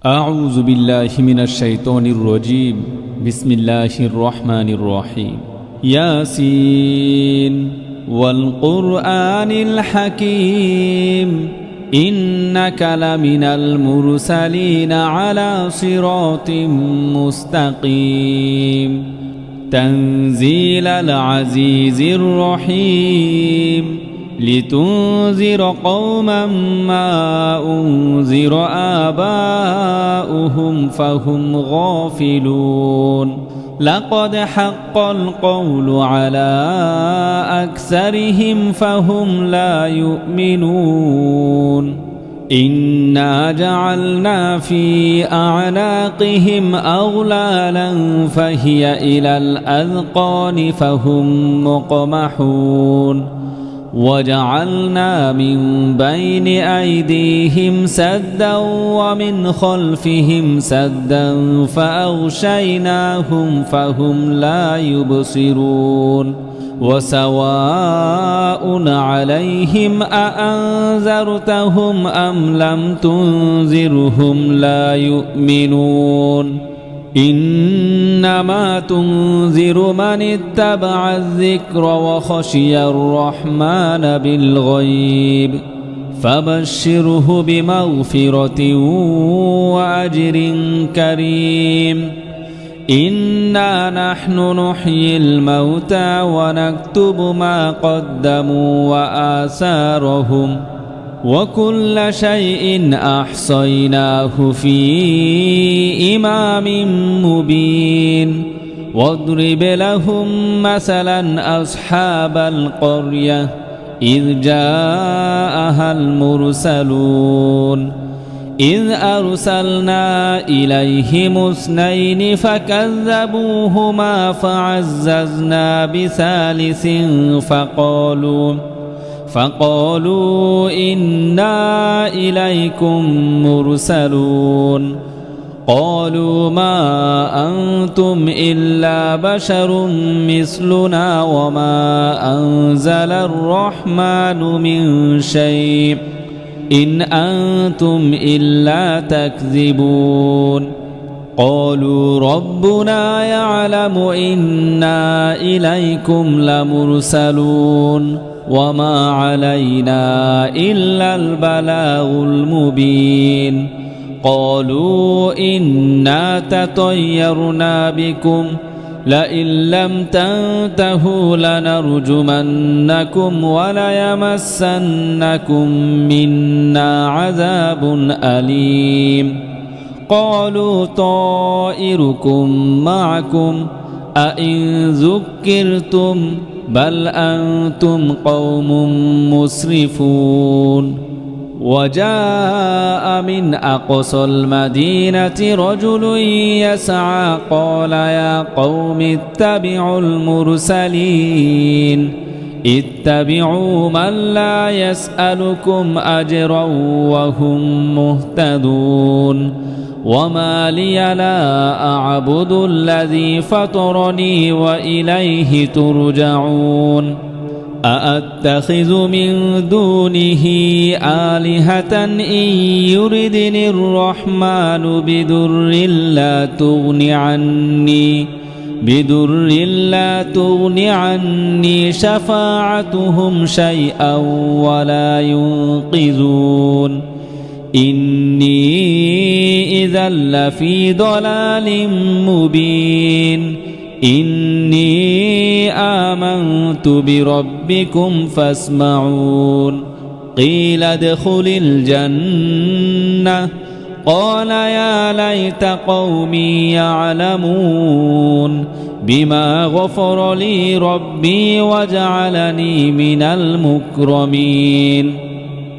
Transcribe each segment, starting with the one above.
أعوذ بالله من الشيطان الرجيم بسم الله الرحمن الرحيم ياسين والقرآن الحكيم إنك لمن المرسلين على صراط مستقيم تنزيل العزيز الرحيم لتنذر قوما ما أنذر آباؤهم فهم غافلون لقد حق القول على أكثرهم فهم لا يؤمنون إنا جعلنا في أعناقهم أغلالا فهي إلى الأذقان فهم مقمحون وجعلنا من بين أيديهم سدا ومن خلفهم سدا فأغشيناهم فهم لا يبصرون وسواء عليهم أأنذرتهم أم لم تنذرهم لا يؤمنون إنما تنذر من اتبع الذكر وخشي الرحمن بالغيب فبشره بمغفرة وأجر كريم إنا نحن نحيي الموتى ونكتب ما قدموا وآثارهم وكل شيء أحصيناه في إمام مبين واضرب لهم مثلا أصحاب القرية إذ جاءها المرسلون إذ أرسلنا إليهم اثنين فكذبوهما فعززنا بثالث فقالوا إنا إليكم مرسلون قالوا ما أنتم إلا بشر مثلنا وما أنزل الرحمن من شيء إن أنتم إلا تكذبون قالوا ربنا يعلم إنا إليكم لمرسلون وما علينا إلا البلاغ المبين قالوا إنا تطيرنا بكم لئن لم تنتهوا لنرجمنكم وليمسنكم منا عذاب أليم قالوا طائركم معكم أئن ذكرتم بل أنتم قوم مسرفون وجاء من أقصى المدينة رجل يسعى قال يا قوم اتبعوا المرسلين اتبعوا من لا يسألكم أجرا وهم مهتدون وما لي لا أعبد الذي فطرني وإليه ترجعون أأتخذ من دونه آلهة إن يردني الرحمن بدر لا تغن عني شفاعتهم شيئا ولا ينقذون إني إذا لفي ضلال مبين إني آمنت بربكم فاسمعون قيل ادخل الجنة قال يا ليت قومي يعلمون بما غفر لي ربي وجعلني من المكرمين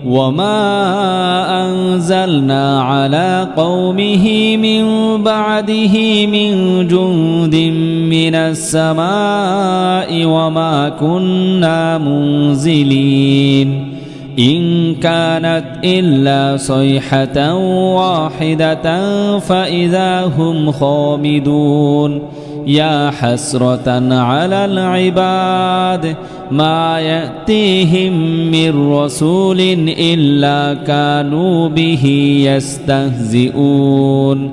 وما أنزلنا على قومه من بعده من جند من السماء وما كنا منزلين إن كانت إلا صيحة واحدة فإذا هم خامدون يا حسرة على العباد ما يأتيهم من رسول إلا كانوا به يستهزئون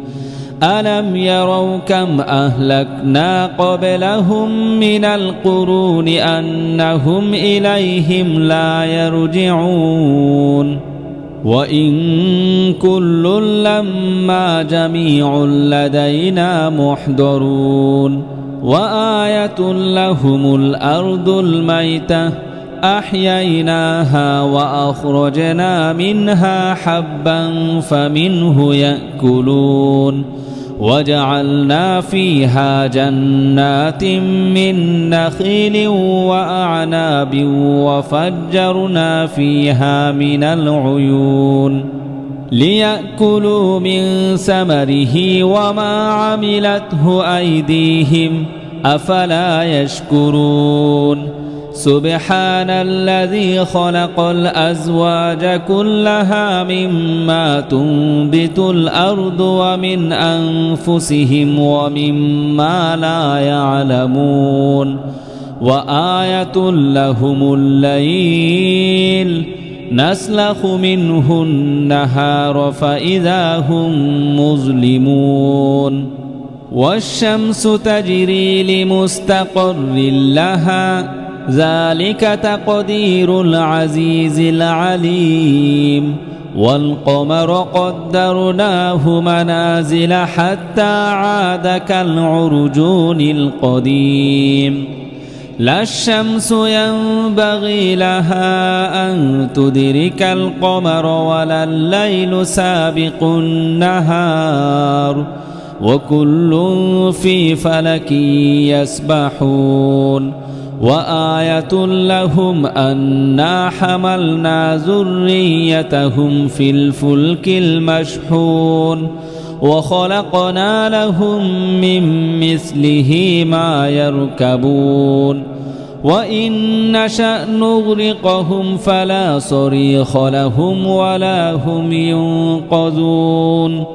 ألم يروا كم أهلكنا قبلهم من القرون أنهم إليهم لا يرجعون وإن كل لما جميع لدينا محضرون وآية لهم الأرض الميتة أحييناها وأخرجنا منها حبا فمنه يأكلون وجعلنا فيها جنات من نخيل وأعناب وفجرنا فيها من العيون ليأكلوا من ثمره وما عملته أيديهم أفلا يشكرون سبحان الذي خلق الأزواج كلها مما تنبت الأرض ومن أنفسهم ومما لا يعلمون وآية لهم الليل نسلخ منه النهار فإذا هم مظلمون والشمس تجري لمستقر لها ذلك تقدير العزيز العليم والقمر قدرناه منازل حتى عاد كالعرجون القديم لا الشمس ينبغي لها أن تدرك القمر ولا الليل سابق النهار وكل في فلك يسبحون وآية لهم أنا حملنا ذريتهم في الفلك المشحون وخلقنا لهم من مثله ما يركبون وإن نشأ نغرقهم فلا صريخ لهم ولا هم ينقذون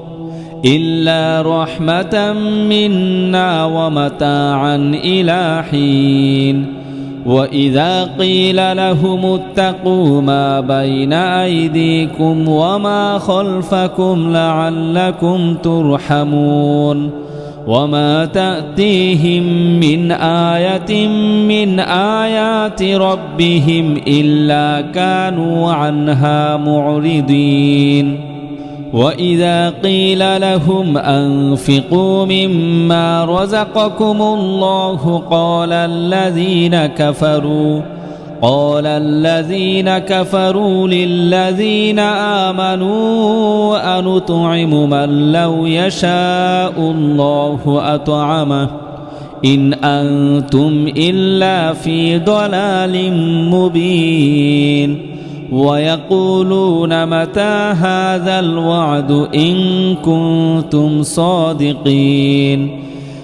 إلا رحمة منا ومتاعا إلى حين وإذا قيل لهم اتقوا ما بين أيديكم وما خلفكم لعلكم ترحمون وما تأتيهم من آية من آيات ربهم إلا كانوا عنها معرضين وإذا قيل لهم أنفقوا مما رزقكم الله قال الذين كفروا للذين آمنوا أنطعم من لو يشاء الله أطعمه إن أنتم إلا في ضلال مبين ويقولون متى هذا الوعد إن كنتم صادقين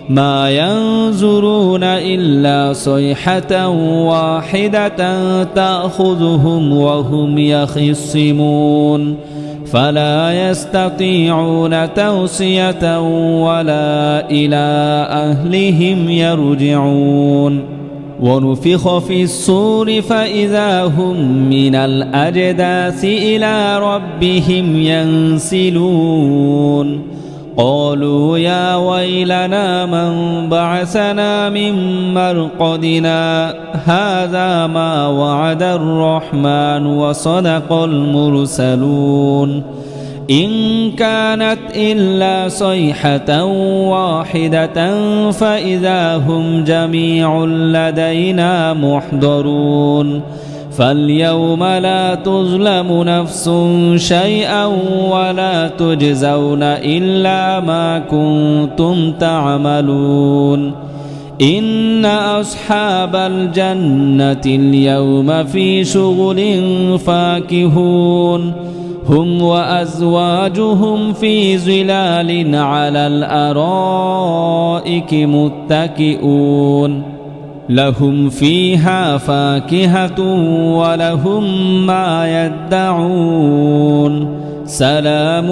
ما ينظرون إلا صيحة واحدة تأخذهم وهم يخصمون فلا يستطيعون توصية ولا إلى أهلهم يرجعون ونفخ في الصور فإذا هم من الأجداث إلى ربهم ينسلون قالوا يا ويلنا من بعثنا من مرقدنا هذا ما وعد الرحمن وصدق المرسلون إن كانت إلا صيحة واحدة فإذا هم جميع لدينا محضرون فاليوم لا تظلم نفس شيئا ولا تجزون إلا ما كنتم تعملون إن أصحاب الجنة اليوم في شغل فاكهون هم وأزواجهم في ظلال على الأرائك متكئون لهم فيها فاكهة ولهم ما يدعون سلام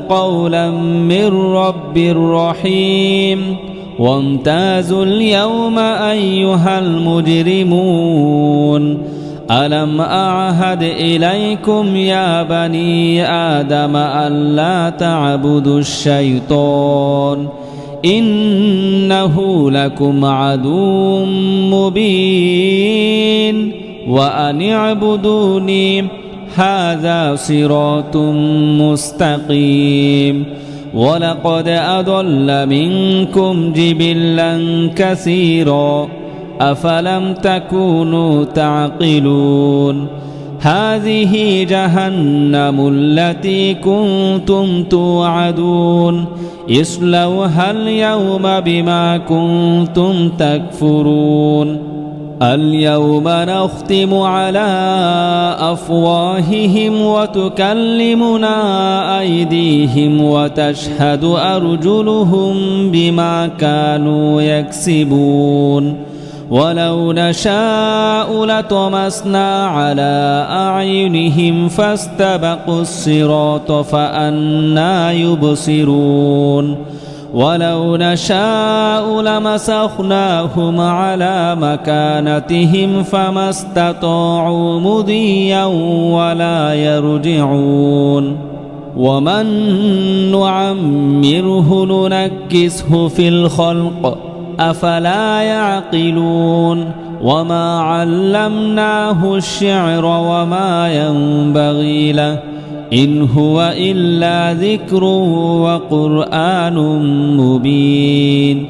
قولا من رب رحيم وامتازوا اليوم أيها المجرمون ألم أعهد إليكم يا بني آدم ألا تعبدوا الشيطان إنه لكم عدو مبين وأن اعبدوني هذا صراط مستقيم ولقد أضل منكم جبلا كثيرا أفلم تكونوا تعقلون هذه جهنم التي كنتم توعدون اصلوها اليوم بما كنتم تكفرون اليوم نختم على أفواههم وتكلمنا أيديهم وتشهد أرجلهم بما كانوا يكسبون ولو نشاء لطمسنا على أعينهم فاستبقوا الصراط فأنى يبصرون ولو نشاء لمسخناهم على مكانتهم فما استطاعوا مضيا ولا يرجعون ومن نعمره ننكسه في الخلق أفلا يعقلون وما علمناه الشعر وما ينبغي له إن هو إلا ذكر وقرآن مبين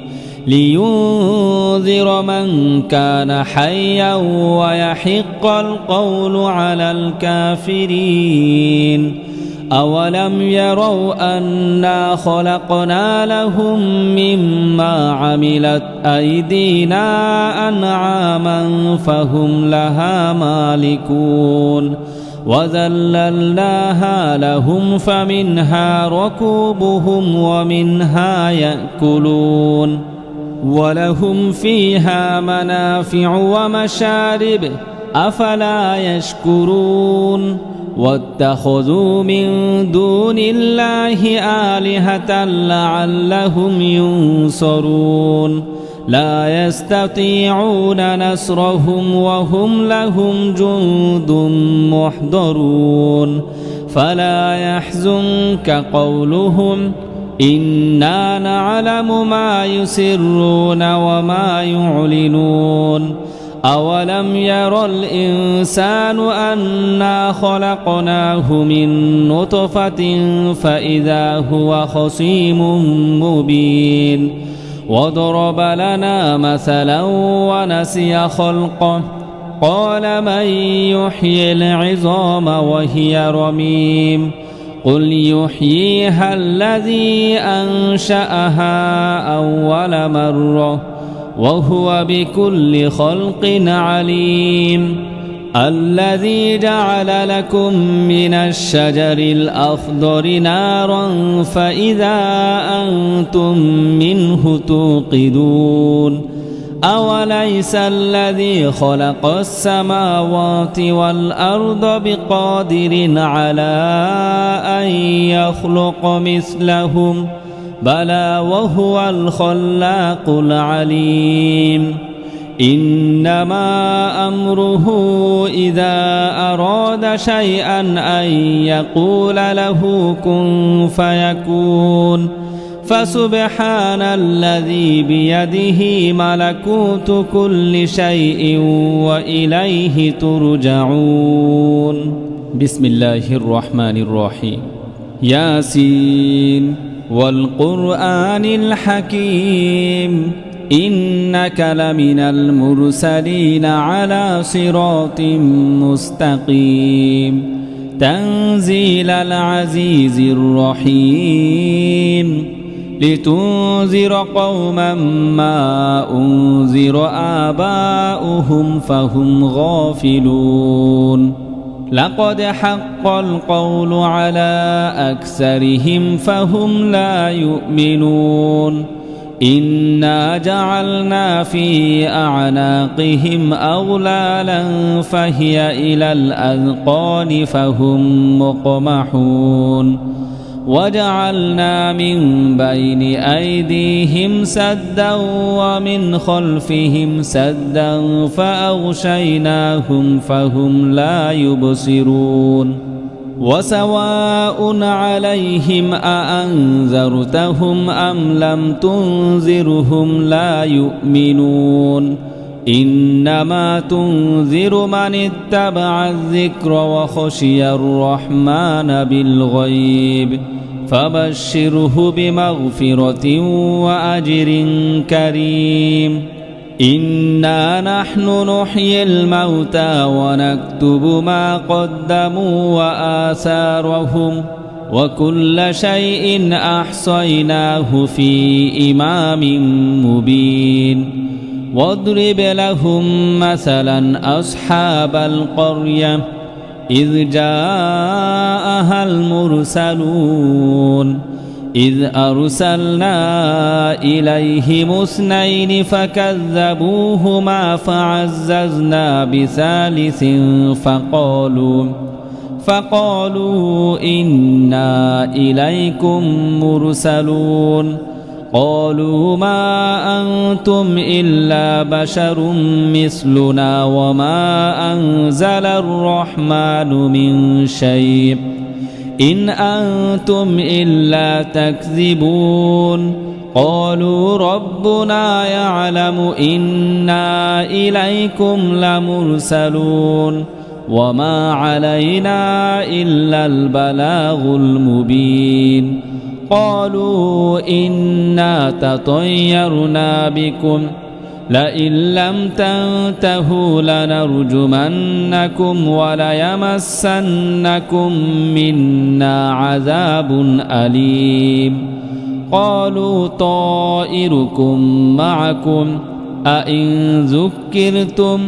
لينذر من كان حيا ويحق القول على الكافرين أولم يروا أنا خلقنا لهم مما عملت أيدينا أنعاما فهم لها مالكون وذللناها لهم فمنها ركوبهم ومنها يأكلون ولهم فيها منافع ومشارب أفلا يشكرون واتخذوا من دون الله آلهة لعلهم ينصرون لا يستطيعون نصرهم وهم لهم جند محضرون فلا يحزنك قولهم إنا نعلم ما يسرون وما يعلنون أولم ير الإنسان أنا خلقناه من نطفة فإذا هو خصيم مبين وضرب لنا مثلا ونسي خلقه قال من يحيي العظام وهي رميم قل يحييها الذي أنشأها أول مرة وهو بكل خلق عليم الذي جعل لكم من الشجر الأخضر نارا فإذا أنتم منه توقدون أوليس الذي خلق السماوات والأرض بقادر على أن يخلق مثلهم بلى وهو الخلاق العليم إنما أمره إذا أراد شيئا أن يقول له كن فيكون فسبحان الذي بيده ملكوت كل شيء وإليه ترجعون بسم الله الرحمن الرحيم ياسين والقرآن الحكيم إنك لمن المرسلين على صراط مستقيم تنزيل العزيز الرحيم لتنذر قوما ما أنذر آباؤهم فهم غافلون لقد حق القول على أكثرهم فهم لا يؤمنون إنا جعلنا في أعناقهم أغلالا فهي إلى الأذقان فهم مقمحون وجعلنا من بين أيديهم سدا ومن خلفهم سدا فأغشيناهم فهم لا يبصرون وسواء عليهم أأنذرتهم أم لم تنذرهم لا يؤمنون إنما تنذر من اتبع الذكر وخشي الرحمن بالغيب فبشره بمغفرة وأجر كريم إنا نحن نحيي الموتى ونكتب ما قدموا وآثارهم وكل شيء أحصيناه في إمام مبين واضرب لهم مثلا أصحاب القرية إذ جاءها المرسلون إذ أرسلنا إليهم 2 فكذبوهما فعززنا بثالث فقالوا إنا إليكم مرسلون قالوا ما أنتم إلا بشر مثلنا وما أنزل الرحمن من شيء إن أنتم إلا تكذبون قالوا ربنا يعلم إنا إليكم لمرسلون وما علينا إلا البلاغ المبين قالوا إنا تطيرنا بكم لئن لم تنتهوا لنرجمنكم وليمسنكم منا عذاب أليم قالوا طائركم معكم أئن ذكرتم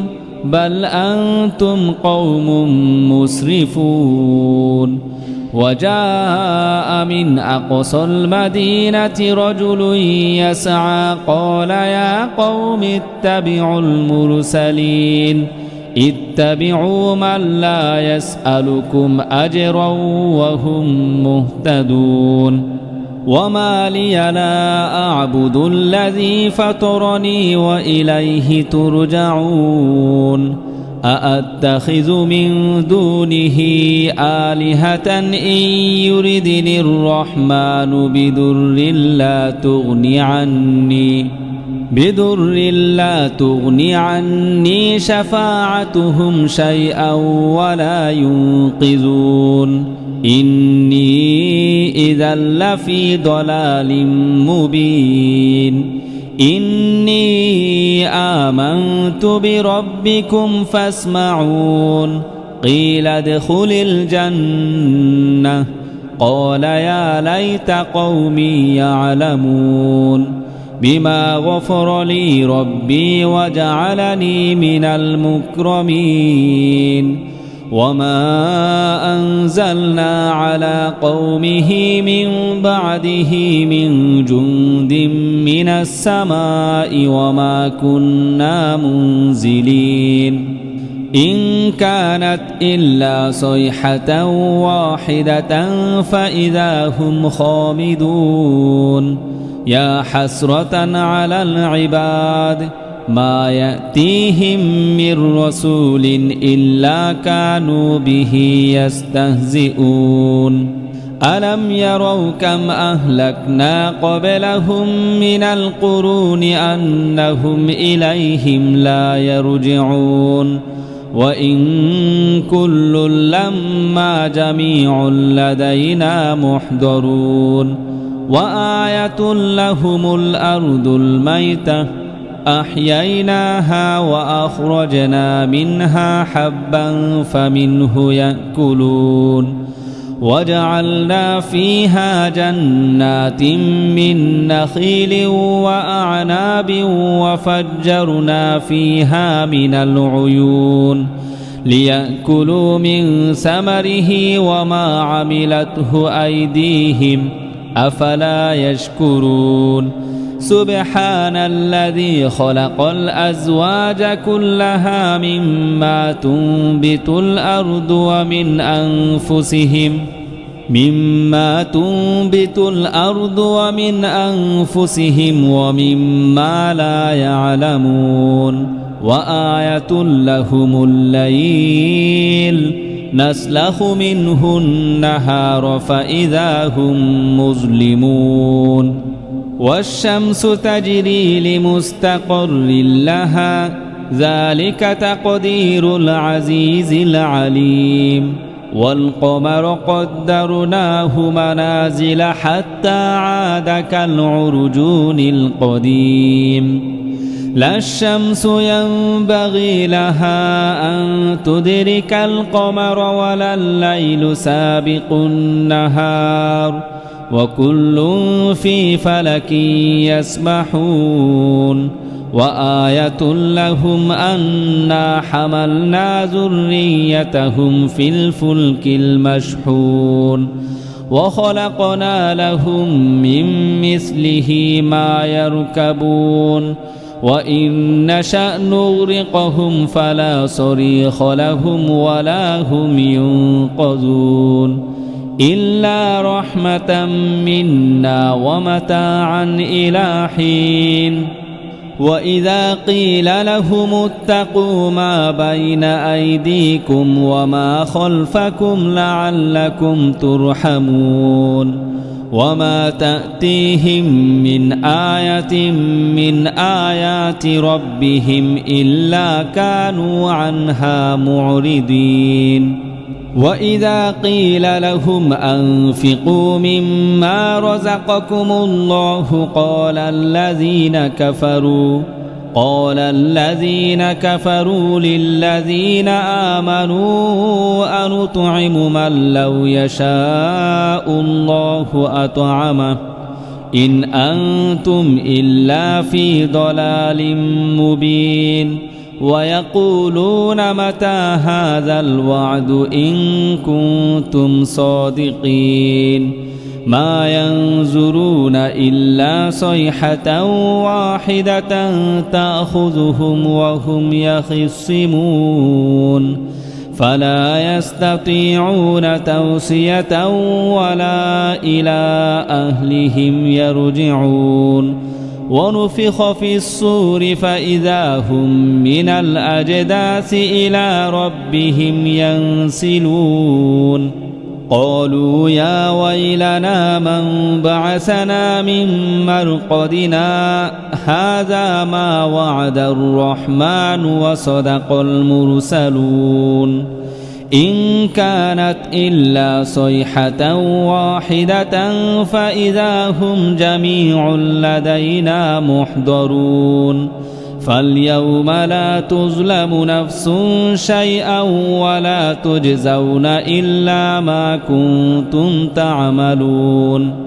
بل أنتم قوم مسرفون وجاء من أقصى المدينة رجل يسعى قال يا قوم اتبعوا المرسلين اتبعوا من لا يسألكم أجرا وهم مهتدون وما لي لا أعبد الذي فطرني وإليه ترجعون أأتخذ من دونه آلهة إن يردني الرحمن بضر لا تغني عني شفاعتهم شيئا ولا ينقذون إني إذا لفي ضلال مبين إني آمنت بربكم فاسمعون قيل ادخل الجنة قال يا ليت قومي يعلمون بما غفر لي ربي وجعلني من المكرمين وما أنزلنا على قومه من بعده من جند من السماء وما كنا منزلين إن كانت إلا صيحة واحدة فإذا هم خامدون يا حسرة على العباد ما يأتيهم من رسول إلا كانوا به يستهزئون ألم يروا كم أهلكنا قبلهم من القرون أنهم إليهم لا يرجعون وإن كل لما جميع لدينا محضرون وآية لهم الأرض الميتة أحييناها وأخرجنا منها حبا فمنه يأكلون وجعلنا فيها جنات من نخيل وأعناب وفجرنا فيها من العيون ليأكلوا من ثمره وما عملته أيديهم أفلا يشكرون سبحان الذي خلق الأزواج كلها مما تنبت الأرض ومن أنفسهم ومما لا يعلمون وآية لهم الليل نسلخ منه النهار فإذا هم مظلمون والشمس تجري لمستقر لها ذلك تقدير العزيز العليم والقمر قدرناه منازل حتى عاد كالعرجون القديم لا الشمس ينبغي لها أن تدرك القمر ولا الليل سابق النهار وكل في فلك يسبحون وآية لهم أنا حملنا ذريتهم في الفلك المشحون وخلقنا لهم من مثله ما يركبون وإن نشأ نغرقهم فلا صريخ لهم ولا هم ينقذون إلا رحمة منا ومتاعا إلى حين وإذا قيل لهم اتقوا ما بين أيديكم وما خلفكم لعلكم ترحمون وما تأتيهم من آية من آيات ربهم إلا كانوا عنها معرضين وإذا قيل لهم أنفقوا مما رزقكم الله قال الذين كفروا للذين آمنوا أنطعم من لو يشاء الله أطعمه إن أنتم إلا في ضلال مبين ويقولون متى هذا الوعد إن كنتم صادقين ما ينظرون إلا صيحة واحدة تأخذهم وهم يخصمون فلا يستطيعون توصية ولا إلى أهلهم يرجعون ونفخ في الصور فإذا هم من الأجداث إلى ربهم ينسلون قالوا يا ويلنا من بعثنا من مرقدنا هذا ما وعد الرحمن وصدق المرسلون إن كانت إلا صيحة واحدة فإذا هم جميع لدينا محضرون فاليوم لا تظلم نفس شيئا ولا تجزون إلا ما كنتم تعملون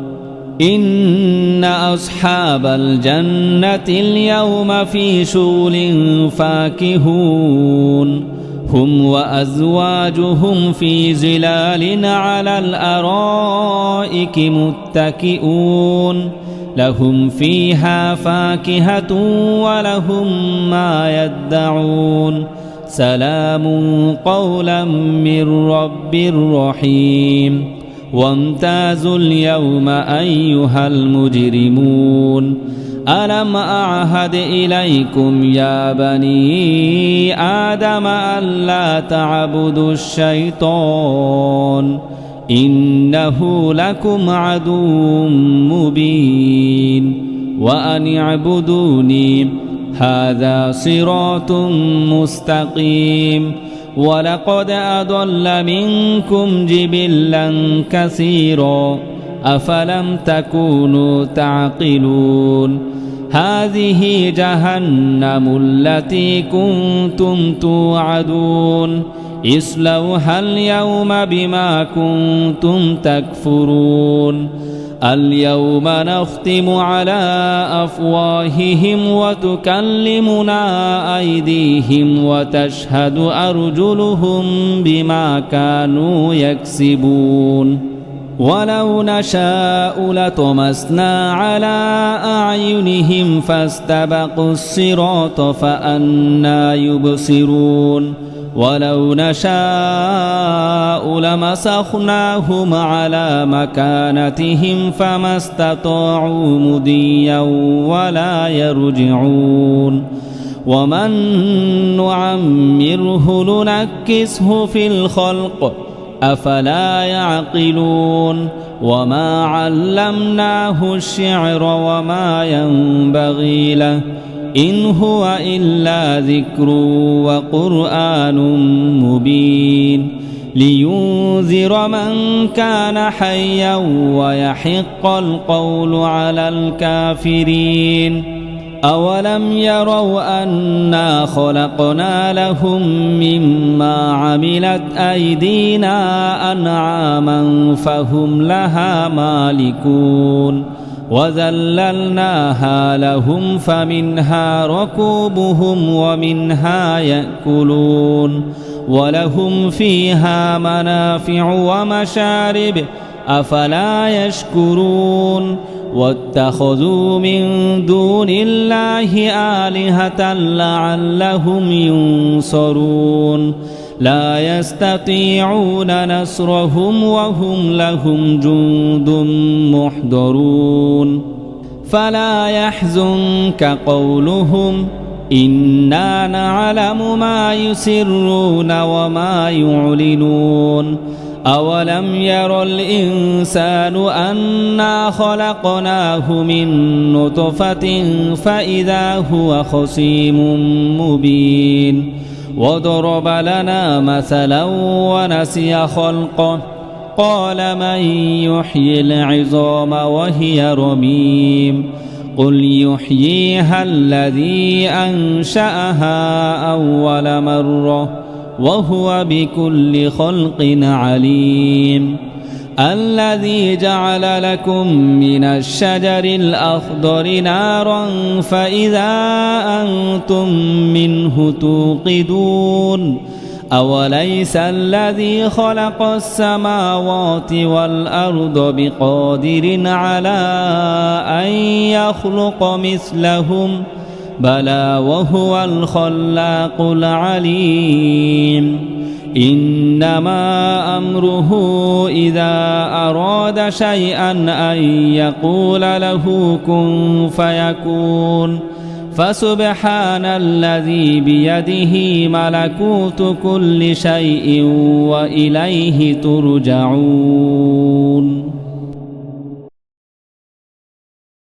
إن أصحاب الجنة اليوم في شغل فاكهون هم وأزواجهم في ظلال على الأرائك متكئون لهم فيها فاكهة ولهم ما يدعون سلام قولا من رب رحيم وامتازوا اليوم أيها المجرمون ألم أعهد إليكم يا بني آدم ألا تعبدوا الشيطان إنه لكم عدو مبين وأن اعبدوني هذا صراط مستقيم ولقد أضل منكم جبلا كثيرا أفلم تكونوا تعقلون هذه جهنم التي كنتم توعدون اصلوها اليوم بما كنتم تكفرون اليوم نختم على أفواههم وتكلمنا أيديهم وتشهد أرجلهم بما كانوا يكسبون ولو نشاء لطمسنا على أعينهم فاستبقوا الصراط فأنى يبصرون ولو نشاء لمسخناهم على مكانتهم فما استطاعوا مضيا ولا يرجعون ومن نعمره ننكسه في الخلق أفلا يعقلون وما علمناه الشعر وما ينبغي له إن هو إلا ذكر وقرآن مبين لينذر من كان حيا ويحق القول على الكافرين أولم يروا أنا خلقنا لهم مما عملت أيدينا أنعاما فهم لها مالكون وذللناها لهم فمنها ركوبهم ومنها يأكلون ولهم فيها منافع ومشارب أفلا يشكرون واتخذوا من دون الله آلهة لعلهم ينصرون لا يستطيعون نصرهم وهم لهم جند محضرون فلا يحزنك قولهم إنا نعلم ما يسرون وما يعلنون أولم ير الإنسان أنا خلقناه من نطفة فإذا هو خصيم مبين وضرب لنا مثلا ونسي خلقه قال من يحيي العظام وهي رميم قل يحييها الذي أنشأها أول مرة وهو بكل خلق عليم الذي جعل لكم من الشجر الأخضر نارا فإذا أنتم منه توقدون أوليس الذي خلق السماوات والأرض بقادر على أن يخلق مثلهم بلى وهو الخلاق العليم إنما أمره إذا أراد شيئا أن يقول له كن فيكون فسبحان الذي بيده ملكوت كل شيء وإليه ترجعون